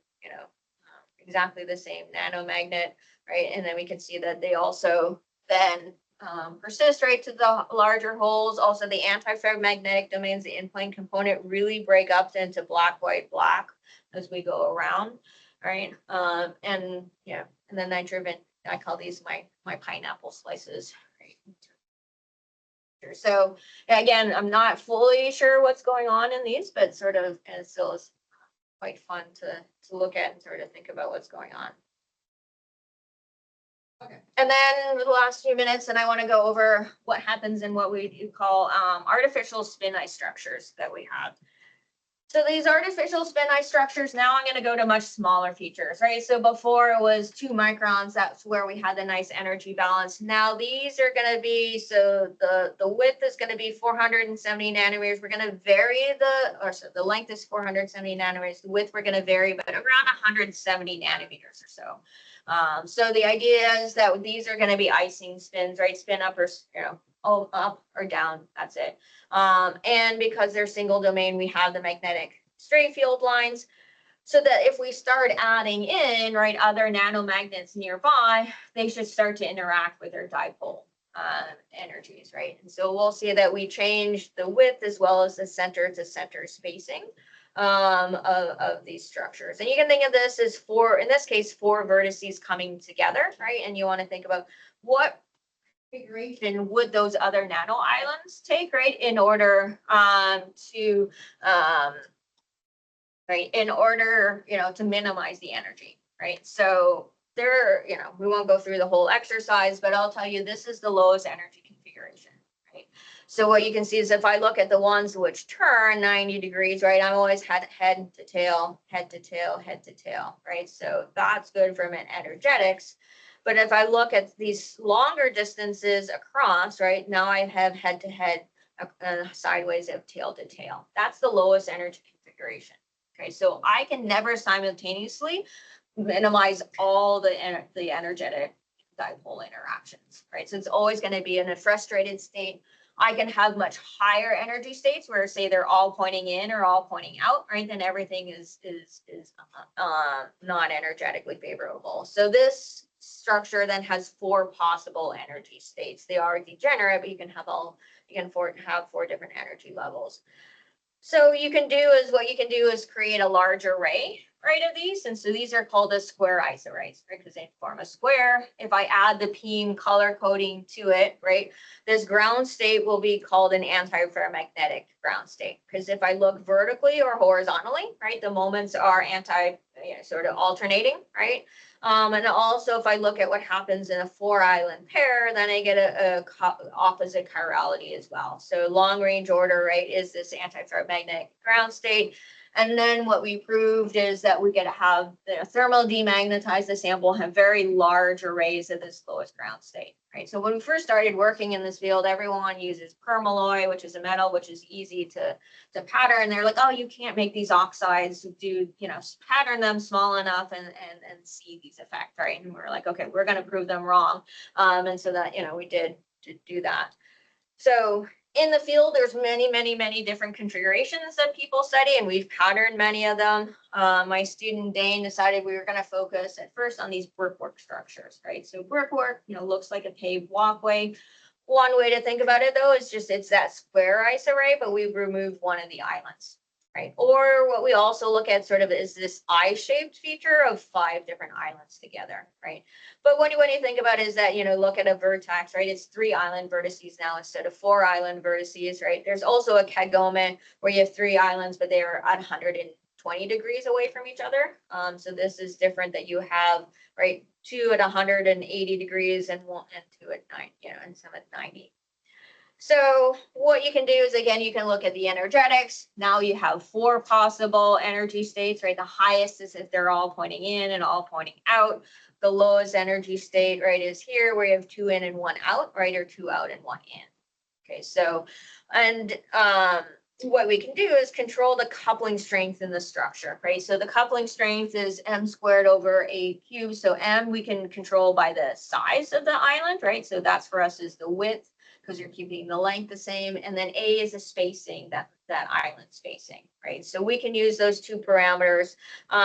exactly the same nanomagnet, right? And then we can see that they also then persist right to the larger holes. Also, the antiferromagnetic domains, the in-plane component, really break up into black, white, black as we go around, right? And then nitrogen, I call these my pineapple slices, right? So again, I'm not fully sure what's going on in these, but sort of, and it still is quite fun to look at and sort of think about what's going on. Okay. And then the last few minutes, and I want to go over what happens in what we call artificial spin ice structures that we have. So these artificial spin ice structures, now I'm going to go to much smaller features, right? So before it was 2 microns, that's where we had the nice energy balance. Now these are going to be, so the width is going to be 470 nanometers. We're going to vary the length is 470 nanometers. The width we're going to vary, but around 170 nanometers or so. So the idea is that these are going to be icing spins, right? Spin up or, up or down, that's it. And because they're single domain, we have the magnetic stray field lines, so that if we start adding in, right, other nanomagnets nearby, they should start to interact with their dipole energies, right? And so we'll see that we change the width as well as the center to center spacing of these structures. And you can think of this as in this case, 4 vertices coming together, right? And you want to think about what configuration would those other nano islands take, right, in order to minimize the energy, right? So there, we won't go through the whole exercise, but I'll tell you this is the lowest energy configuration, right? So what you can see is if I look at the ones which turn 90 degrees, right, I'm always head to tail, head to tail, head to tail, right? So that's good from an energetics. But if I look at these longer distances across, right, now I have head to head, sideways of tail to tail. That's the lowest energy configuration. Okay, so I can never simultaneously minimize all the energetic dipole interactions, right? So it's always going to be in a frustrated state. I can have much higher energy states where, say, they're all pointing in or all pointing out, right? Then everything is non-energetically favorable. So this structure then has 4 possible energy states. They are degenerate, but you can have have 4 different energy levels. So what you can do is create a large array, right, of these. And so these are called as square isoarrays, right, because they form a square. If I add the PEM color coding to it, right, this ground state will be called an antiferromagnetic ground state. Because if I look vertically or horizontally, right, the moments are sort of alternating, right? And also if I look at what happens in a 4-island pair, then I get a opposite chirality as well. So long range order, right, is this antiferromagnetic ground state. And then what we proved is that we get to have thermal demagnetize the sample, have very large arrays of this lowest ground state, right? So when we first started working in this field, everyone uses permalloy, which is a metal, which is easy to pattern. They're like, oh, you can't make these oxides pattern them small enough and see these effects, right? And we're like, okay, we're going to prove them wrong. And so that, we did do that. So in the field, there's many different configurations that people study, and we've patterned many of them. My student Dane decided we were going to focus at first on these brickwork structures, right? So brickwork, looks like a paved walkway. One way to think about it, though, is it's that square isoarray, but we've removed one of the islands, right? Or what we also look at sort of is this eye-shaped feature of 5 different islands together, right? But when you think about it is that, look at a vertex, right? It's 3 island vertices now instead of 4 island vertices, right? There's also a kegoma where you have 3 islands, but they are at 120 degrees away from each other. So this is different that you have, right, 2 at 180 degrees and 2 at 90, and some at 90. So what you can do is, again, you can look at the energetics. Now you have 4 possible energy states, right? The highest is if they're all pointing in and all pointing out. The lowest energy state, right, is here where you have 2 in and 1 out, right? Or 2 out and 1 in. Okay, so, and what we can do is control the coupling strength in the structure, right? So the coupling strength is m squared over a cubed. So m we can control by the size of the island, right? So that's for us is the width, because you're keeping the length the same. And then A is the spacing, that island spacing, right? So we can use those 2 parameters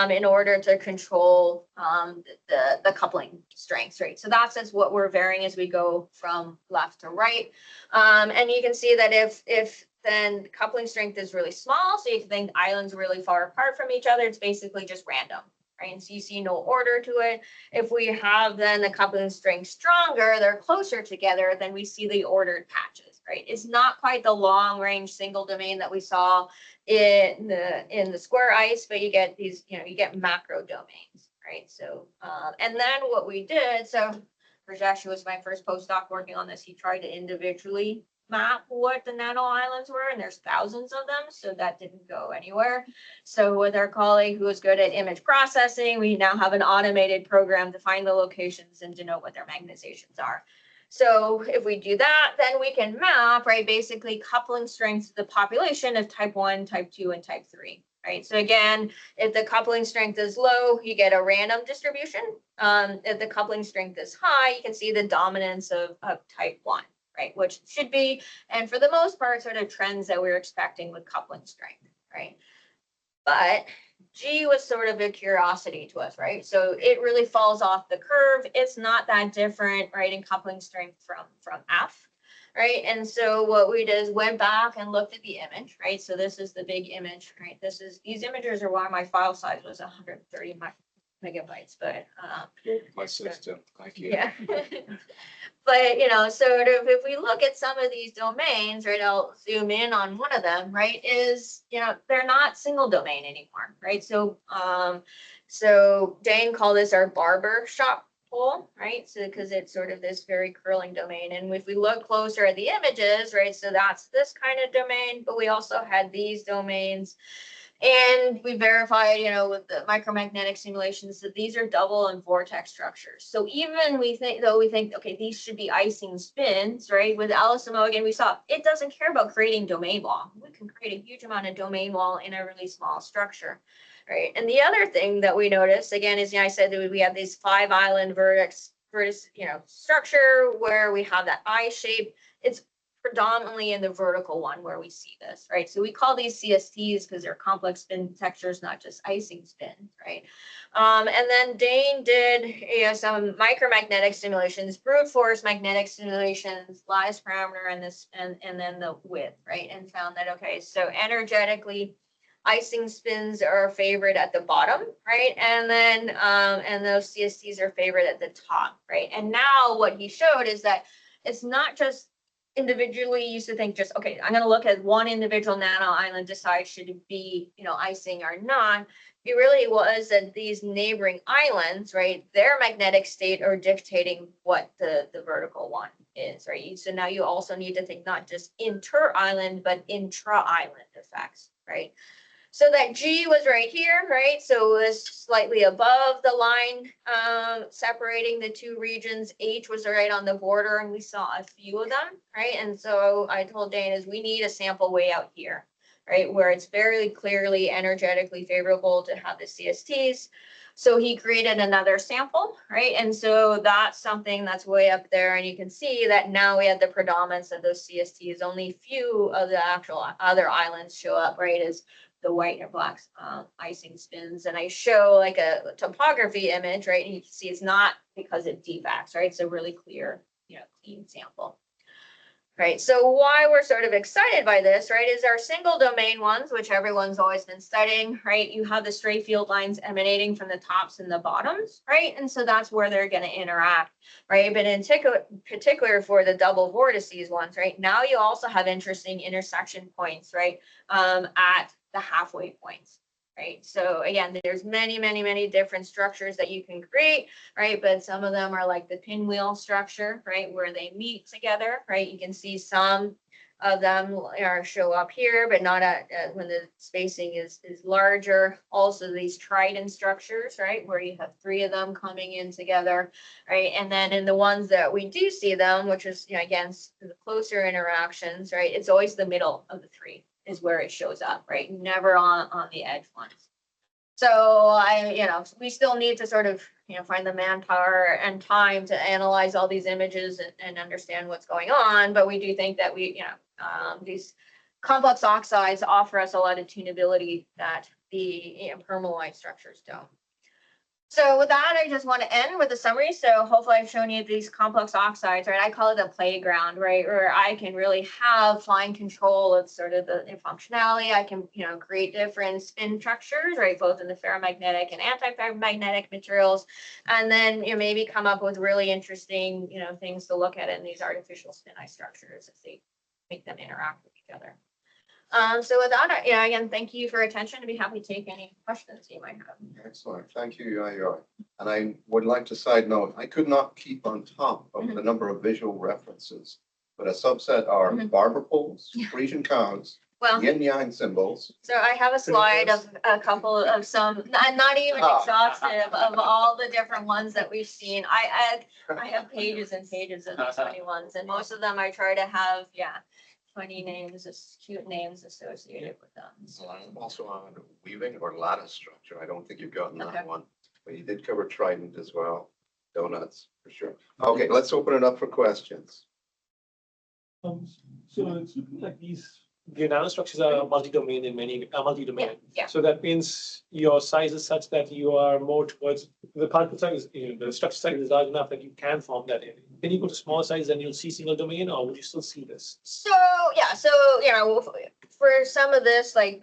in order to control the coupling strengths, right? So that's just what we're varying as we go from left to right. And you can see that if then coupling strength is really small, so you can think islands really far apart from each other, it's basically just random. Right, and so you see no order to it. If we have then the coupling strength stronger, they're closer together, then we see the ordered patches, right? It's not quite the long range single domain that we saw in the square ice, but you get these, you get macro domains, right? So, and then what we did, so Rajesh was my first postdoc working on this, he tried to individually map what the nano islands were, and there's thousands of them, so that didn't go anywhere. So with our colleague who was good at image processing, we now have an automated program to find the locations and denote what their magnetizations are. So if we do that, then we can map, right, basically coupling strengths of the population of type 1, type 2, and type 3. Right. So again, if the coupling strength is low, you get a random distribution. If the coupling strength is high, you can see the dominance of type 1. Right, which should be, and for the most part, sort of trends that we're expecting with coupling strength, right? But G was sort of a curiosity to us, right? So it really falls off the curve. It's not that different, right, in coupling strength from F, right? And so what we did is went back and looked at the image, right? So this is the big image, right? These images are why my file size was 130 megabytes, but my system, thank you. yeah. But, sort of if we look at some of these domains, right, I'll zoom in on one of them, right, is, they're not single domain anymore, right? So, so Dane called this our barber shop pole, right? So because it's sort of this very curling domain. And if we look closer at the images, right, so that's this kind of domain, but we also had these domains. And we verified, with the micromagnetic simulations that these are double and vortex structures. So even we think, okay, these should be icing spins, right? With LSMO, again, we saw it doesn't care about creating domain wall. We can create a huge amount of domain wall in a really small structure, right? And the other thing that we noticed, again, is I said that we have these 5-island vertex, structure where we have that eye shape. It's predominantly in the vertical one where we see this, right? So we call these CSTs because they're complex spin textures, not just icing spins, right? And then Dane did some micromagnetic simulations, brute force magnetic simulations, lattice parameter, and then the width, right? And found that, okay, so energetically, icing spins are favored at the bottom, right? And then, and those CSTs are favored at the top, right? And now what he showed is that it's not just individually used to think just, okay, I'm going to look at one individual nano island, decide should it be, icing or not. It really was that these neighboring islands, right, their magnetic state are dictating what the vertical one is, right? So now you also need to think not just inter-island, but intra-island effects, right? So that G was right here, right? So it was slightly above the line separating the two regions. H was right on the border, and we saw a few of them, right? And so I told Dane is we need a sample way out here, right? Where it's very clearly energetically favorable to have the CSTs. So he created another sample, right? And so that's something that's way up there. And you can see that now we have the predominance of those CSTs. Only few of the actual other islands show up, right? As the white or black icing spins. And I show like a topography image, right? And you can see it's not because it defects, right? It's a really clear, clean sample. Right, so why we're sort of excited by this, right, is our single domain ones, which everyone's always been studying, right? You have the stray field lines emanating from the tops and the bottoms, right? And so that's where they're going to interact, right? But in particular for the double vortices ones, right? Now you also have interesting intersection points, right, at the halfway points. Right. So again, there's many different structures that you can create, right? But some of them are like the pinwheel structure, right? Where they meet together, right? You can see some of them show up here, but not at when the spacing is larger. Also these trident structures, right? Where you have 3 of them coming in together, right? And then in the ones that we do see them, which is, again, the closer interactions, right? It's always the middle of the 3. Is where it shows up, right? Never on the edge ones. So we still need to sort of, find the manpower and time to analyze all these images and understand what's going on. But we do think that these complex oxides offer us a lot of tunability that the permalloy structures don't. So with that, I just want to end with a summary. So hopefully I've shown you these complex oxides, right? I call it a playground, right? Where I can really have fine control of sort of the functionality. I can, create different spin structures, right? Both in the ferromagnetic and antiferromagnetic materials. And then, maybe come up with really interesting, things to look at in these artificial spin ice structures as they make them interact with each other. So with that, again, thank you for your attention. I'd be happy to take any questions you might have. Excellent. Thank you, Yayoi. And I would like to side note, I could not keep on top of the number of visual references, but a subset are barber poles, Frisian cows, Well, yin yang symbols. so I have a slide of a couple of some, not even exhaustive of all the different ones that we've seen. I have pages and pages of these 20 ones, and most of them I try to have, 20 names, cute names associated with them. So I'm also on weaving or lattice structure. I don't think you've gotten Okay. that one, but you did cover trident as well. Donuts for sure. Okay, let's open it up for questions. So it's looking like the nanostructures are multi-domain in multi-domain. Yeah. So that means your size is such that you are more towards the particle size, the structure size is large enough that you can form that area. Can you go to smaller size and you'll see single domain, or would you still see this? So for some of this, like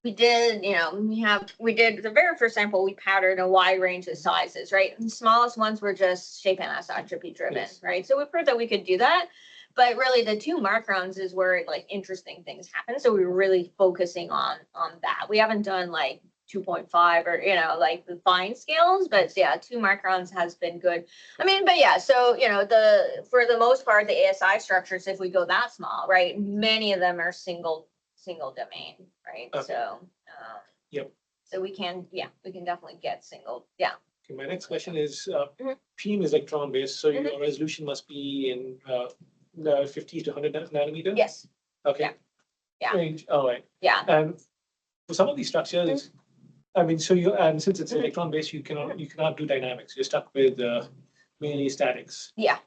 we did the very first sample, we patterned a wide range of sizes, right? And the smallest ones were just shape anisotropy driven, Yes. right? So we proved that we could do that. But really the 2 microns is where like interesting things happen. So we were really focusing on that. We haven't done like 2.5 or, like the fine scales, but yeah, 2 microns has been good. I mean, but yeah, so, for the most part, the ASI structures, if we go that small, right, many of them are single domain, right? Okay. So, Yep. so we can definitely get single, yeah. Okay, my next question is, Mhm. PIM is electron based, so Mhm. your resolution must be in the 50 to 100 nanometer? Yes, Okay. yeah. Yeah. Range, all right. yeah. And for some of these structures, I mean, so and since it's Mhm. electron based, you cannot do dynamics. You're stuck with mainly statics. Yeah.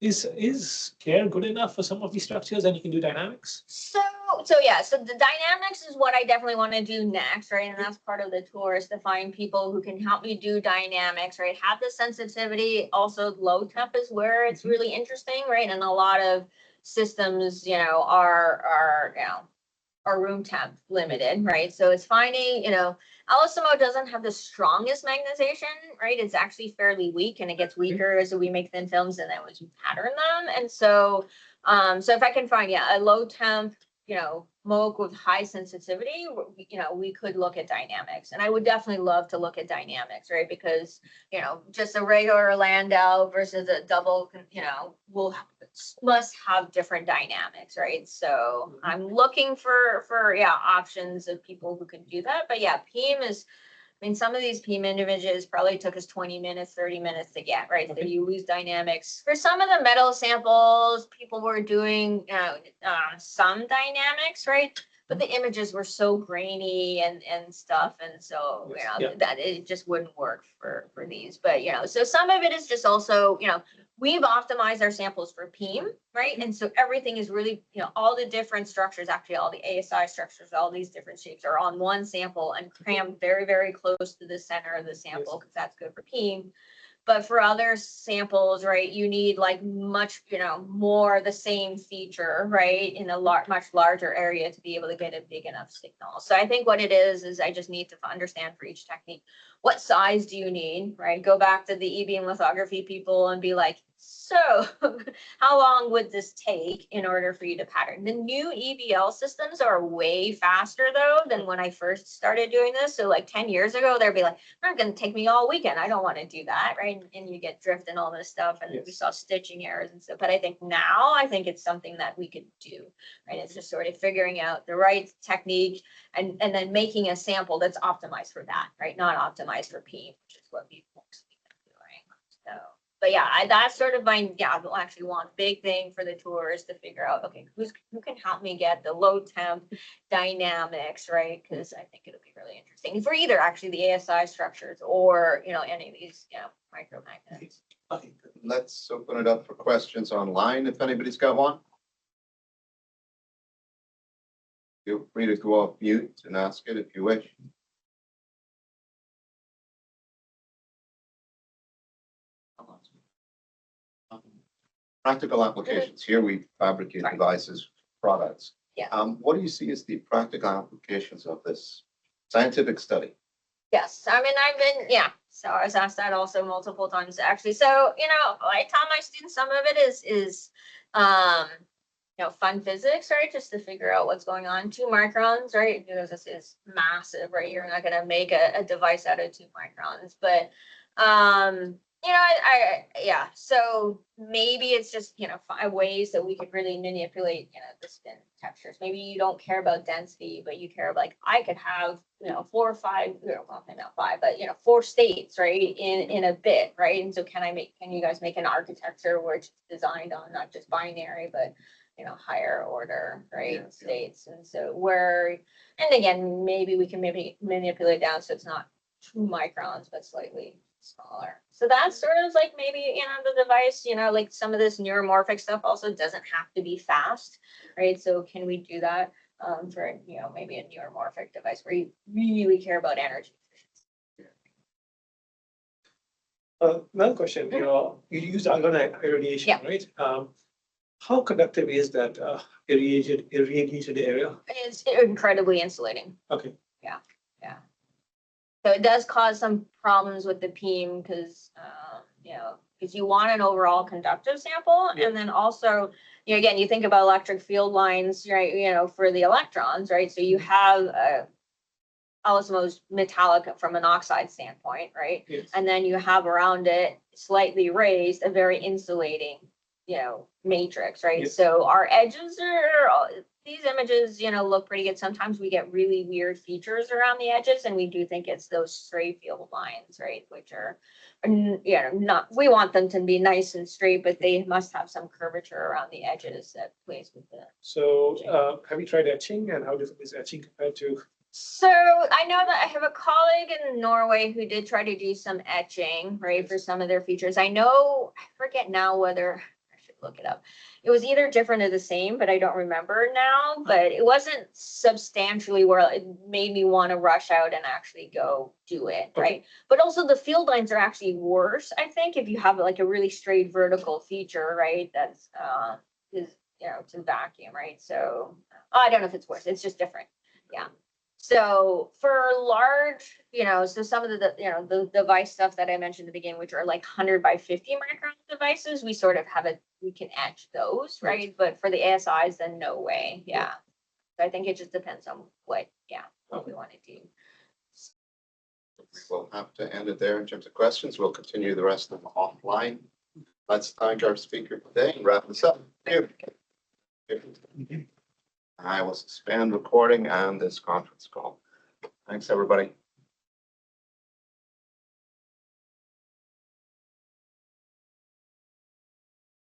Is care good enough for some of these structures and you can do dynamics? So the dynamics is what I definitely want to do next, right? And that's part of the tour, is to find people who can help me do dynamics, right? Have the sensitivity. Also, low temp is where it's really interesting, right? And a lot of systems, are room temp limited, right? So it's finding, LSMO doesn't have the strongest magnetization, right? It's actually fairly weak, and it gets weaker as we make thin films and then as we pattern them. And so, so if I can find, a low temp, MOC with high sensitivity, we could look at dynamics. And I would definitely love to look at dynamics, right? Because, just a regular Landau versus a double, must have different dynamics, right? So I'm looking for options of people who can do that. But yeah, PIM is, I mean, some of these PIM images probably took us 20 minutes, 30 minutes to get, right? So you lose dynamics. For some of the metal samples, people were doing some dynamics, right? But the images were so grainy and stuff. And so, that it just wouldn't work for these. But, so some of it is just also, we've optimized our samples for PIM, right? And so everything is really, all the different structures, actually all the ASI structures, all these different shapes are on one sample and crammed very, very close to the center of the sample, because that's good for PIM. But for other samples, right, you need like much, more the same feature, right, in a much larger area to be able to get a big enough signal. So I think what it is I just need to understand for each technique, what size do you need, right? Go back to the e-beam lithography people and be like, so how long would this take in order for you to pattern? The new EBL systems are way faster though than when I first started doing this. So like 10 years ago, they'd be like, not going to take me all weekend. I don't want to do that, right? And you get drift and all this stuff, and we saw stitching errors and stuff. But I think it's something that we could do, right? It's just sort of figuring out the right technique and then making a sample that's optimized for that, right? Not optimized for PIM, which is what we've mostly been doing. So. But yeah, that's sort of I'll actually want big thing for the tours to figure out, okay, who can help me get the low temp dynamics, right? Because I think it'll be really interesting for either actually the ASI structures or, any of these, micromagnets. Okay. Let's open it up for questions online if anybody's got one. Feel free to go off mute and ask it if you wish. Practical applications. Here we fabricate devices, products. Yeah. What do you see as the practical applications of this scientific study? Yes, I mean, so I was asked that also multiple times actually. So, I tell my students some of it is fun physics, right? Just to figure out what's going on. 2 microns, right? Because this is massive, right? You're not going to make a device out of 2 microns, but so maybe it's just, find ways that we could really manipulate, the spin textures. Maybe you don't care about density, but you care about, like, I could have, 4 or 5, well, maybe not 5, but, 4 states, right, in a bit, right? And so can you guys make an architecture where it's designed on not just binary, but, higher order, right, states. And so and again, maybe we can manipulate down so it's not 2 microns, but slightly smaller. So that's sort of like maybe, the device, like some of this neuromorphic stuff also doesn't have to be fast, right? So can we do that for, maybe a neuromorphic device where you really care about energy efficiency? Another question, you use argon irradiation, right? How conductive is that irradiated area? It's incredibly insulating. Okay. Yeah. So it does cause some problems with the PIM because, because you want an overall conductive sample. And then also, again, you think about electric field lines, right, for the electrons, right? So you have LSMO's metallic from an oxide standpoint, right? Yes. And then you have around it slightly raised, a very insulating, matrix, right? Yes. So our edges these images, look pretty good. Sometimes we get really weird features around the edges, and we do think it's those stray field lines, right? Which are, not, we want them to be nice and straight, but they must have some curvature around the edges that plays with the. So, have you tried etching, and how different is etching compared to? So I know that I have a colleague in Norway who did try to do some etching, right, for some of their features. I forget now whether, I should look it up. It was either different or the same, but I don't remember now, but it wasn't substantially where it made me want to rush out and actually go do it, right? But also the field lines are actually worse, I think, if you have like a really straight vertical feature, right? That's, it's a vacuum, right? So I don't know if it's worse. It's just different. Yeah. So for large, so some of the device stuff that I mentioned at the beginning, which are like 100 by 50 micron devices, we sort of we can etch those, right? But for the ASIs, then no way. Yeah. So I think it just depends on what we want to do. We'll have to end it there in terms of questions. We'll continue the rest of them offline. Let's thank our speaker today and wrap this up. Thank you. I will suspend recording and this conference call. Thanks, everybody.